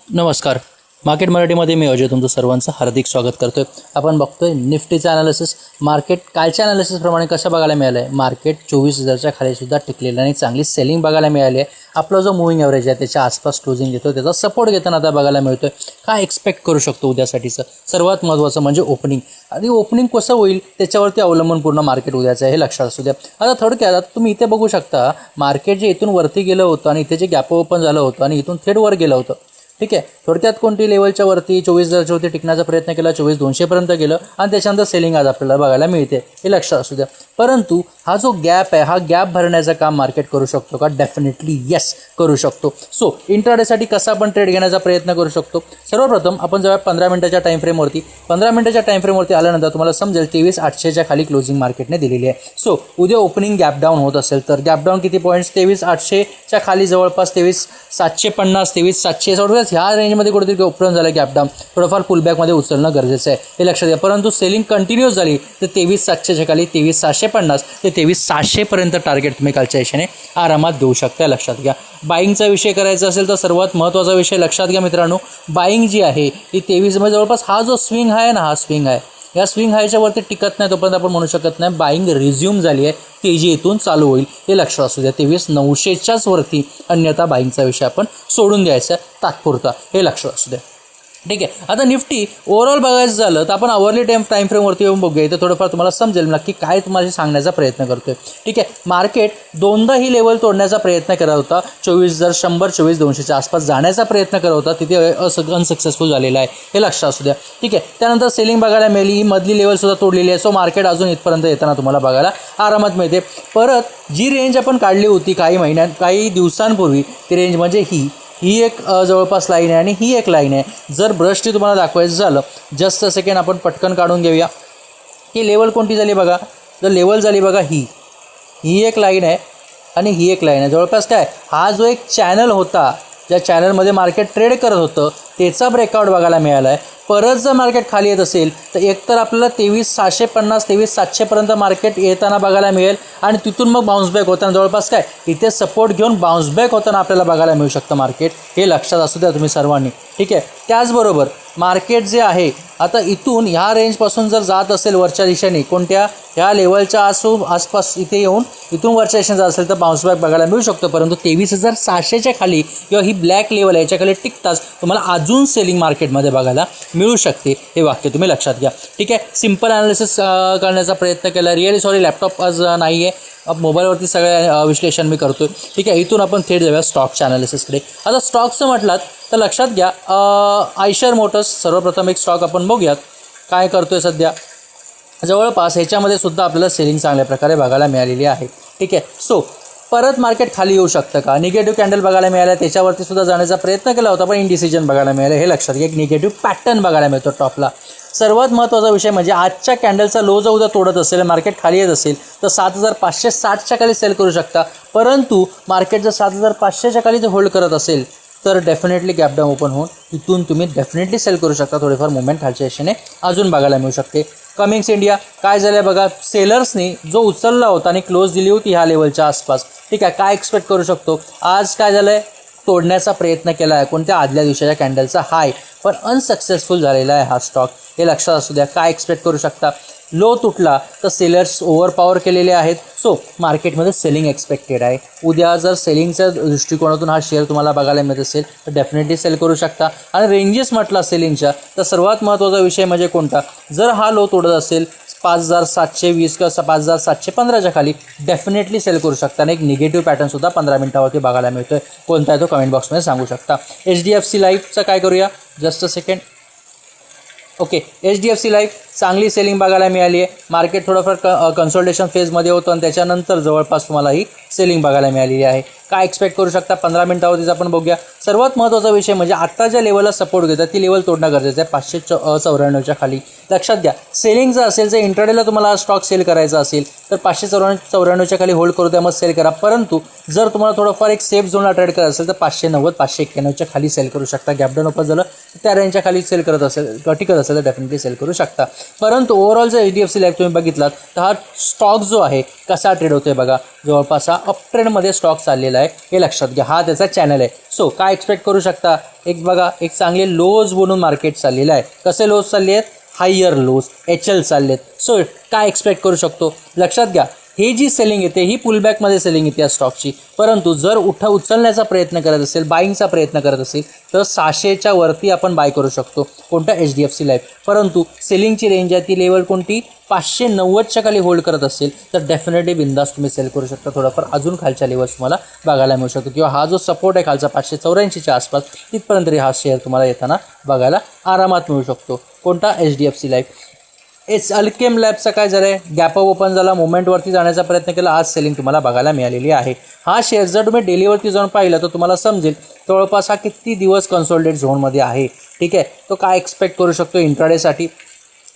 नमस्कार. मार्केट मराठीमध्ये मी अजय तुमचं सर्वांचं हार्दिक स्वागत करतोय. आपण बघतोय निफ्टीचं ॲनालिसिस. मार्केट कालच्या ॲनालिसिसप्रमाणे कसं बघायला मिळालं आहे. मार्केट 24,000च्या खालीसुद्धा टिकलेलं आणि चांगली सेलिंग बघायला मिळाली आहे. आपला जो मूविंग ॲव्हरेज आहे त्याच्या आसपास क्लोजिंग घेतो, त्याचा सपोर्ट घेताना आता बघायला मिळतोय. काय एक्सपेक्ट करू शकतो उद्यासाठीचं सर्वात महत्त्वाचं म्हणजे ओपनिंग. आणि ओपनिंग कसं होईल त्याच्यावरती अवलंबून पूर्ण मार्केट उद्याचं आहे, हे लक्षात असू द्या. आता थोडक्यात तुम्ही इथे बघू शकता, मार्केट जे इथून वरती गेलं होतं आणि इथे जे गॅप ओपन झालं होतं आणि इथून थेट वर गेलं होतं. ठीक आहे, थोडक्यात कोणती लेवलच्या वरती 24,000च्या वरती टिकण्याचा प्रयत्न केला, 24,200पर्यंत गेलं आणि त्याच्यानंतर सेलिंग आज आपल्याला बघायला मिळते, हे लक्षात असू द्या. परंतु हा जो गॅप आहे, हा गॅप भरण्याचं काम मार्केट करू शकतो का? डेफिनेटली येस, करू शकतो. सो इंट्राडेसाठी कसा आपण ट्रेड घेण्याचा प्रयत्न करू शकतो. सर्वप्रथम आपण जेव्हा 15 मिनिटाच्या टाईम फ्रेमवरती आल्यानंतर तुम्हाला समजेल 23,800च्या खाली क्लोजिंग मार्केटने दिलेली आहे. सो उद्या ओपनिंग गॅप डाऊन होत असेल तर गॅप डाऊन किती पॉईंट्स? 23,800च्या खाली जवळपास 23,750 23,700 ह्या रेंजमध्ये कुठेतरी ओपन झालं गॅप डाऊन, थोडंफार पुलबॅकमध्ये उचलणं गरजेचं आहे, हे लक्षात घ्या. परंतु सेलिंग कंटिन्यूस झाली तर 23,700च्या खाली 23,750 ते 23,600पर्यंत टार्गेट तुम्ही कालच्या दिशेने आरामात देऊ शकता, लक्षात घ्या. बाईंगचा विषय करायचा असेल तर सर्वात महत्त्वाचा विषय लक्षात घ्या मित्रांनो. बाईंग जी आहे ती 23 जवळपास हा जो स्विंग आहे ना, हा स्विंग आहे, या स्विंग हायच्या वरती टिकत नाही तोपर्यंत आपण म्हणू शकत नाही बाईंग रिझ्यूम झाली आहे, तेजी इथून चालू होईल, हे लक्षात असू द्या. 23,900च्याच वरती अन्यथा बाईंगचा विषय आपण सोडून द्यायचा तात्पुरता, हे लक्षात असू द्या. ठीक आहे. आता निफ्टी ओव्हरऑल बघायचं झालं तर आपण अवरली टाईम फ्रेमवरती येऊन बघूया, इथं थोडंफार तुम्हाला समजेल नक्की काय तुम्हाला सांगण्याचा प्रयत्न करतोय. ठीक आहे, मार्केट दोनदा ही लेवल तोडण्याचा प्रयत्न करत होता, 24,100 24,200च्या आसपास जाण्याचा प्रयत्न करत होता, तिथे अनसक्सेसफुल झालेला आहे, हे लक्षात असू द्या. ठीक आहे, त्यानंतर सेलिंग बघायला मिळाली, ही मधली लेवलसुद्धा तोडलेली आहे. सो मार्केट अजून इथपर्यंत येताना तुम्हाला बघायला आरामात मिळते. परत जी रेंज आपण काढली होती काही दिवसांपूर्वी, ती रेंज म्हणजे ही एक जवळपास लाईन आहे आणि ही एक लाईन आहे. जर ब्रशटी तुम्हाला दाखवायचं झालं, जस्ट अ सेकंड आपण पटकन काढून घेऊया. ही लेवल कोणती झाली बघा, जर लेवल झाली बघा ही एक लाईन आहे आणि ही एक लाईन आहे. जवळपास काय, हा जो एक चॅनल होता, ज्या चॅनलमध्ये मार्केट ट्रेड करत होतं त्याचा ब्रेकआउट बघायला मिळाला आहे. परत जर मार्केट खाली येत असेल तर एकतर आपल्याला 23,650 23,700पर्यंत मार्केट येताना बघायला मिळेल आणि तिथून मग बाउन्स बॅक होताना जवळपास काय इथे सपोर्ट घेऊन बाउन्स बॅक होताना आपल्याला बघायला मिळू शकतं मार्केट, हे लक्षात असू द्या तुम्ही सर्वांनी. ठीक आहे, त्याचबरोबर मार्केट जे आहे आता इथून ह्या रेंजपासून जर जात असेल वरच्या दिशेने, कोणत्या ह्या लेवलच्या आसपास इथे येऊन इथून वरच्या दिशेने जात असेल तर बाउन्स बॅक बघायला मिळू शकतो. परंतु 23,600च्या खाली किंवा ही ब्लॅक लेवल आहे याच्याखाली टिकताच तुम्हाला अजून सेलिंग मार्केटमध्ये बघायला मिळू शकते, हे वाक्य तुम्ही लक्षात घ्या. ठीक आहे, सिंपल ॲनालिसिस करण्याचा प्रयत्न केला. रिअली सॉरी, लॅपटॉप आज नाही आहे, मोबाईलवरती सगळं विश्लेषण मी करतो. ठीक आहे, इथून आपण थेट जाऊया स्टॉकच्या ॲनालिसिसकडे. आता स्टॉकचं म्हटलात तर लक्षात घ्या, आयशर मोटर्स सर्वप्रथम एक स्टॉक आपण बघूयात काय करतोय सध्या. जवळपास ह्याच्यामध्ये सुद्धा आपल्याला सेलिंग चांगल्या प्रकारे बघायला मिळालेली आहे. ठीक आहे, सो परत मार्केट खाली येऊ शकतं का? निगेटिव्ह कॅन्डल बघायला मिळाला, त्याच्यावरती सुद्धा जाण्याचा प्रयत्न केला होता पण इनडिसिजन बघायला मिळालं, हे लक्षात घ्या. एक निगेटिव्ह पॅटर्न बघायला मिळतो टॉपला. सर्वात महत्त्वाचा विषय म्हणजे आजच्या कॅन्डलचा लो जर उद्या तोडत असेल, मार्केट खाली येत असेल तर 7,560च्या खाली सेल करू शकता. परंतु मार्केट जर 7,500च्या खाली जर होल्ड करत असेल तर डेफिनेटली गॅप डाऊन ओपन होऊन तिथून तुम्ही डेफिनेटली सेल करू शकता. थोडीफार मुवमेंट खालच्या दिशेने अजून बघायला मिळू शकते. कमिंग्स इंडिया काय झालं आहे बघा, सेलर्सनी जो उचलला होता आणि क्लोज दिली होती ह्या लेवलच्या आसपास. ठीक आहे, काय एक्सपेक्ट करू शकतो? आज काय झालं आहे, तोडण्याचा प्रयत्न केला आहे कोणत्या आदल्या दिवसाच्या कॅन्डलचा हाय, पण अनसक्सेसफुल झालेला आहे हा स्टॉक, हे लक्षात असू द्या. काय एक्सपेक्ट करू शकता? लो तुटला तर सेलर्स ओव्हरपॉवर केलेले आहेत. सो मार्केटमध्ये सेलिंग एक्सपेक्टेड आहे. उद्या जर सेलिंगच्या दृष्टिकोनातून हा शेअर तुम्हाला बघायला मिळत असेल तर डेफिनेटली सेल करू शकता. आणि रेंजेस म्हटला सेलिंगच्या तर सर्वात महत्त्वाचा विषय म्हणजे कोणता, जर हा लो तोडत असेल 5,720 किंवा 5,715च्या खाली डेफिनेटली सेल करू शकता. आणि एक निगेटिव्ह पॅटर्नसुद्धा 15 मिनिटावरती बघायला मिळतो आहे. कोणता आहे तो कमेंट बॉक्समध्ये सांगू शकता. HDFC लाईफचं काय करूया, just a second. Okay, HDFC life चांगली सेलिंग बघायला मिळाली आहे. मार्केट थोडंफार कन्सोल्टेशन फेजमध्ये होतं आणि त्याच्यानंतर जवळपास तुम्हाला ही सेलिंग बघायला मिळालेली आहे. काय एक्सपेक्ट करू शकता 15 मिनिटावरतीच आपण बघूया. सर्वात महत्त्वाचा विषय म्हणजे आत्ता ज्या लेवलला सपोर्ट घेतात ती लेवल तोडणं गरजेचं आहे 594च्या खाली. लक्षात घ्या, सेलिंग जर असेल जर इंट्राडेला तुम्हाला स्टॉक सेल करायचा असेल तर 594च्या खाली होल्ड करू द्या, मग सेल करा. परंतु जर तुम्हाला थोडंफार एक सेफ झोनला ट्रेड करायचं असेल तर 590 591च्या खाली सेल करू शकता. गॅप डाऊन ओपन झालं त्या रेंजच्या खाली सेल करत असेल टिकत असेल तर डेफिनेटली सेल करू शकता. परंतु ओव्हरऑल जर HDFC लाईफ तुम्ही बघितलात तर हा स्टॉक जो आहे कसा ट्रेड होतोय बघा, जवळपास हा अप ट्रेंडमध्ये स्टॉक चाललेला आहे हे लक्षात घ्या. हा त्याचा चॅनल आहे. सो काय एक्सपेक्ट करू शकता, एक बघा एक चांगले लोज बनून मार्केट चाललेलं आहे. कसे लोज चालले आहेत, हायर लोज HL चालले आहेत. सो काय एक्सपेक्ट करू शकतो, लक्षात घ्या ही जी सेलिंग येते ही पुलबॅकमध्ये सेलिंग येते या स्टॉकची. परंतु जर उचलण्याचा प्रयत्न करत असेल, बाईंगचा प्रयत्न करत असेल तर 600च्या वरती आपण बाय करू शकतो. कोणता, HDFC लाईफ. परंतु सेलिंगची रेंज आहे ती लेवल कोणती, 590च्या खाली होल्ड करत असेल तर डेफिनेटली बिंदास तुम्ही सेल करू शकता. थोडाफार अजून खालच्या लेवल्स तुम्हाला बघायला मिळू शकतो किंवा हा जो सपोर्ट आहे खालचा 584च्या आसपास तिथपर्यंत हा शेअर तुम्हाला येताना बघायला आरामात मिळू शकतो. कोणता, HDFC लाईफ. अल्केम लॅबचा काय झालं आहे, गॅप अप ओपन झाला, मुवमेंटवरती जाण्याचा प्रयत्न केला, आज सेलिंग तुम्हाला बघायला मिळालेली आहे. हा शेअर जर तुम्ही डेलीवरती जाऊन पाहिलं तर तुम्हाला समजेल जवळपास हा किती दिवस कन्सोलिडेट झोनमध्ये आहे. ठीक आहे, तो काय एक्सपेक्ट करू शकतो इंट्राडेसाठी.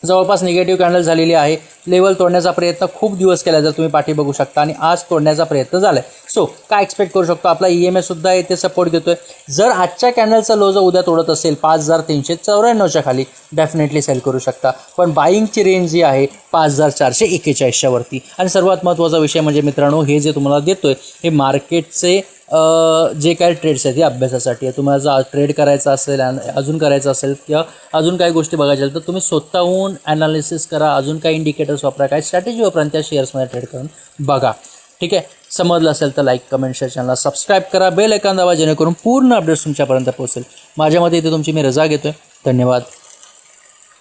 जवळपास निगेटिव्ह कॅन्डल झालेली आहे. लेवल तोडण्याचा प्रयत्न खूप दिवस केला जर तुम्ही पाठी बघू शकता आणि आज तोडण्याचा प्रयत्न झाला आहे. सो काय एक्सपेक्ट करू शकतो, आपला EMA येथे सपोर्ट घेतोय. जर आजच्या कॅन्डलचा लो जर उद्या तोडत असेल 5394च्या खाली डेफिनेटली सेल करू शकता. पण बाईंगची रेंज जी आहे 5441च्या वरती. आणि सर्वात महत्त्वाचा विषय म्हणजे मित्रांनो, हे जे तुम्हाला देतोय हे मार्केटचे जे काही ट्रेड्स आहेत हे अभ्यासासाठी आहे. तुम्हाला जर ट्रेड करायचा असेल, अजून करायचं असेल किंवा अजून काही गोष्टी बघायच्या तर तुम्ही स्वतःहून ॲनालिसिस करा, अजून काही इंडिकेटर्स वापरा, काही स्ट्रॅटेजी वापरा आणि त्या शेअर्समध्ये ट्रेड करून बघा. ठीक आहे, समजलं असेल तर लाईक, कमेंट, शेअर, चॅनलला सबस्क्राईब करा, बेल आयकॉन दाबा जेणेकरून पूर्ण अपडेट्स तुमच्यापर्यंत पोहोचेल. माझ्या मते इथे तुमची मी रजा घेतोय. धन्यवाद.